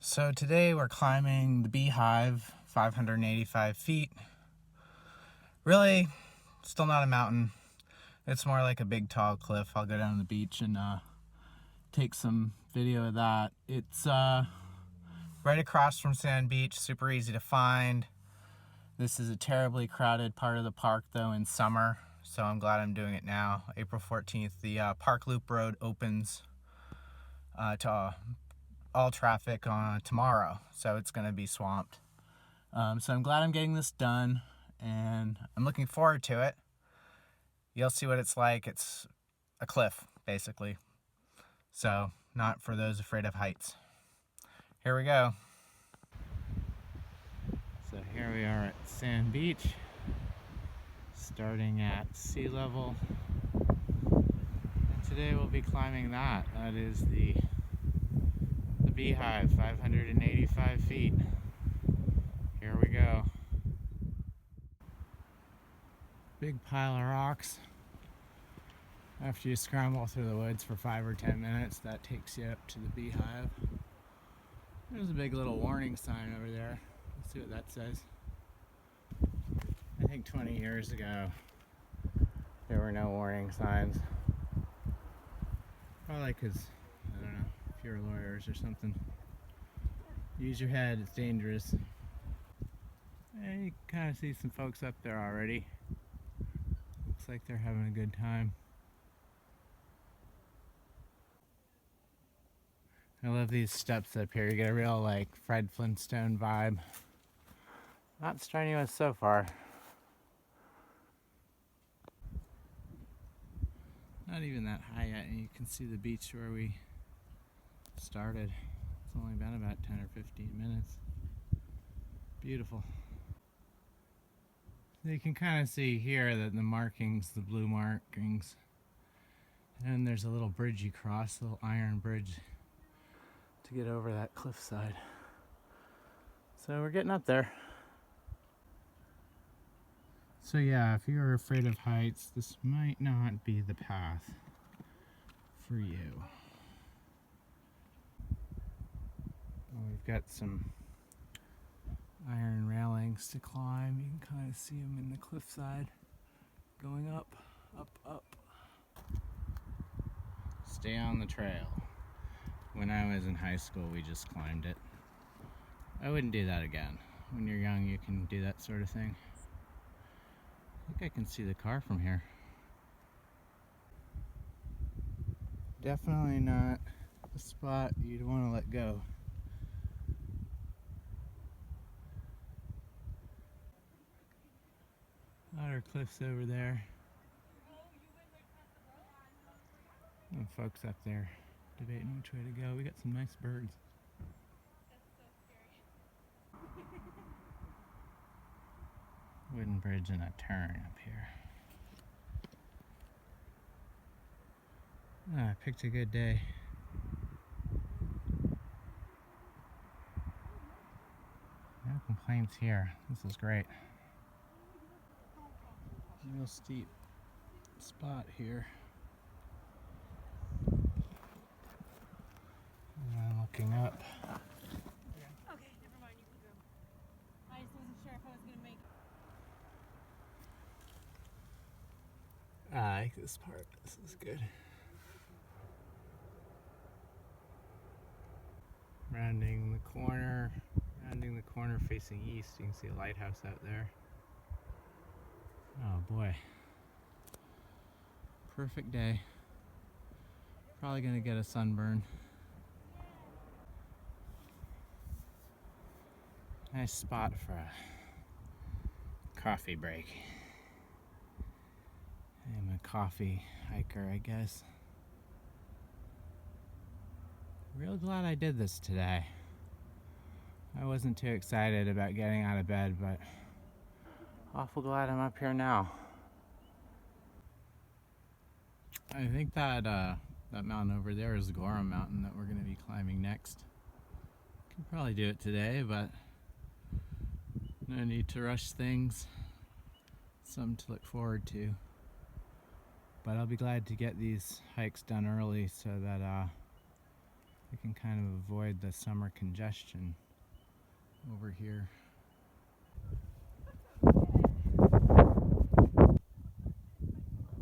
So today we're climbing the Beehive, 585 feet. Really, still not a mountain. It's more like a big tall cliff. I'll go down to the beach and take some video of that. It's right across from Sand Beach, super easy to find. This is a terribly crowded part of the park though in summer, so I'm glad I'm doing it now. April 14th, the Park Loop Road opens to all traffic on tomorrow, so it's going to be swamped. So I'm glad I'm getting this done, and I'm looking forward to it. You'll see what it's like. It's a cliff, basically. So, not for those afraid of heights. Here we go. So here we are at Sand Beach, starting at sea level. And today we'll be climbing that. That is the Beehive, 585 feet. Here we go. Big pile of rocks. After you scramble through the woods for 5 or 10 minutes, that takes you up to the Beehive. There's a big little warning sign over there. Let's see what that says. I think 20 years ago there were no warning signs. Probably because, I don't know, if you're lawyers or something. Use your head, it's dangerous. And you can kind of see some folks up there already. Looks like they're having a good time. I love these steps up here. You get a real like Fred Flintstone vibe. Not strenuous so far. Not even that high yet, and you can see the beach where we started. It's only been about 10 or 15 minutes. Beautiful. You can kind of see here that the markings, the blue markings, and there's a little bridge you cross, a little iron bridge to get over that cliffside. So we're getting up there. So yeah, if you're afraid of heights, this might not be the path for you. Well, we've got some iron railings to climb. You can kind of see them in the cliffside going up, up, up. Stay on the trail. When I was in high school, we just climbed it. I wouldn't do that again. When you're young, you can do that sort of thing. I think I can see the car from here. Definitely not a spot you'd want to let go. Other cliffs over there. And folks up there debating which way to go. We got some nice birds. Wooden bridge and a turn up here. I picked a good day. No complaints here. This is great. Real steep spot here. And I'm looking up. Okay, never mind, you can go. I just wasn't sure if I was going to make it. I like this part. This is good. Rounding the corner facing east. You can see a lighthouse out there. Oh boy. Perfect day. Probably gonna get a sunburn. Nice spot for a coffee break. I'm a coffee hiker, I guess. Real glad I did this today. I wasn't too excited about getting out of bed, but awful glad I'm up here now. I think that that mountain over there is the Gorham Mountain that we're going to be climbing next. Could probably do it today, but no need to rush things. Something to look forward to. But I'll be glad to get these hikes done early so that I can kind of avoid the summer congestion over here.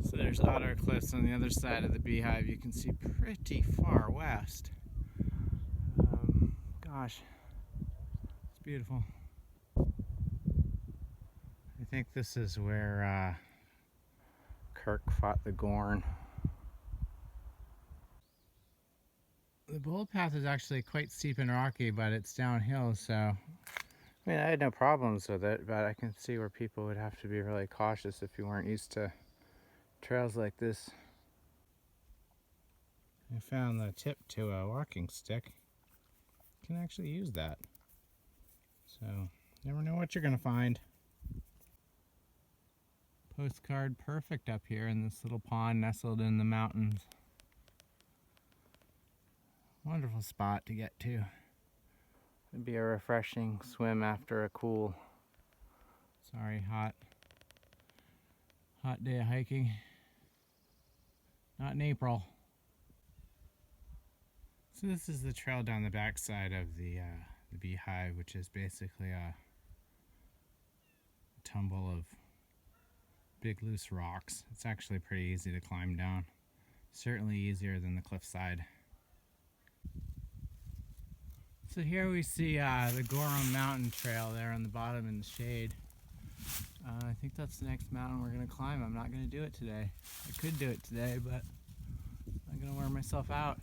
So there's Otter Cliffs on the other side of the Beehive. You can see pretty far west. Gosh, it's beautiful. I think this is where Kirk fought the Gorn. The bowl path is actually quite steep and rocky, but it's downhill, so I mean, I had no problems with it, but I can see where people would have to be really cautious if you weren't used to trails like this. I found the tip to a walking stick. You can actually use that. So, never know what you're gonna find. Postcard perfect up here in this little pond nestled in the mountains. Wonderful spot to get to. It'd be a refreshing swim after a cool, hot day of hiking. Not in April. So this is the trail down the backside of the Beehive, which is basically a tumble of big loose rocks. It's actually pretty easy to climb down. Certainly easier than the cliffside. So here we see the Gorham Mountain trail there on the bottom in the shade. I think that's the next mountain we're going to climb. I'm not going to do it today. I could do it today, but I'm going to wear myself out.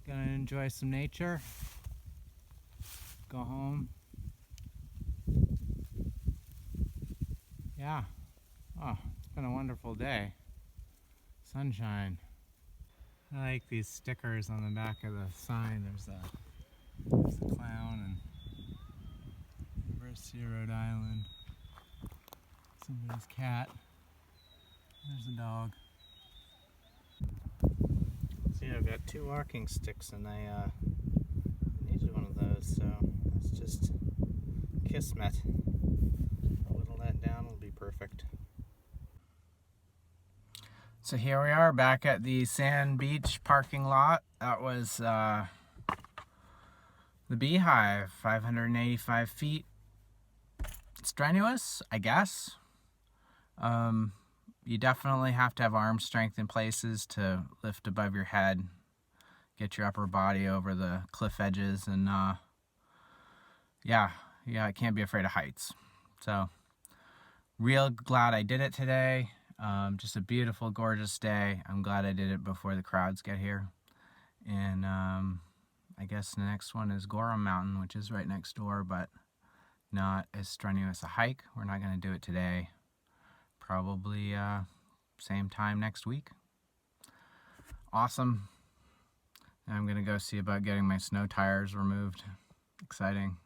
Going to enjoy some nature. Go home. Yeah. Oh, it's been a wonderful day. Sunshine. I like these stickers on the back of the sign. There's the clown and University of Rhode Island. Somebody's cat. There's a dog. See, I've got 2 walking sticks and I needed one of those, so that's just kismet. Whittle that down, it'll be perfect. So here we are back at the Sand Beach parking lot. That was the Beehive, 585 feet. Strenuous, I guess. You definitely have to have arm strength in places to lift above your head, get your upper body over the cliff edges, and yeah, I can't be afraid of heights. So, real glad I did it today. Just a beautiful, gorgeous day. I'm glad I did it before the crowds get here. And I guess the next one is Gorham Mountain, which is right next door, but not as strenuous a hike. We're not going to do it today. Probably same time next week. Awesome. And I'm going to go see about getting my snow tires removed. Exciting.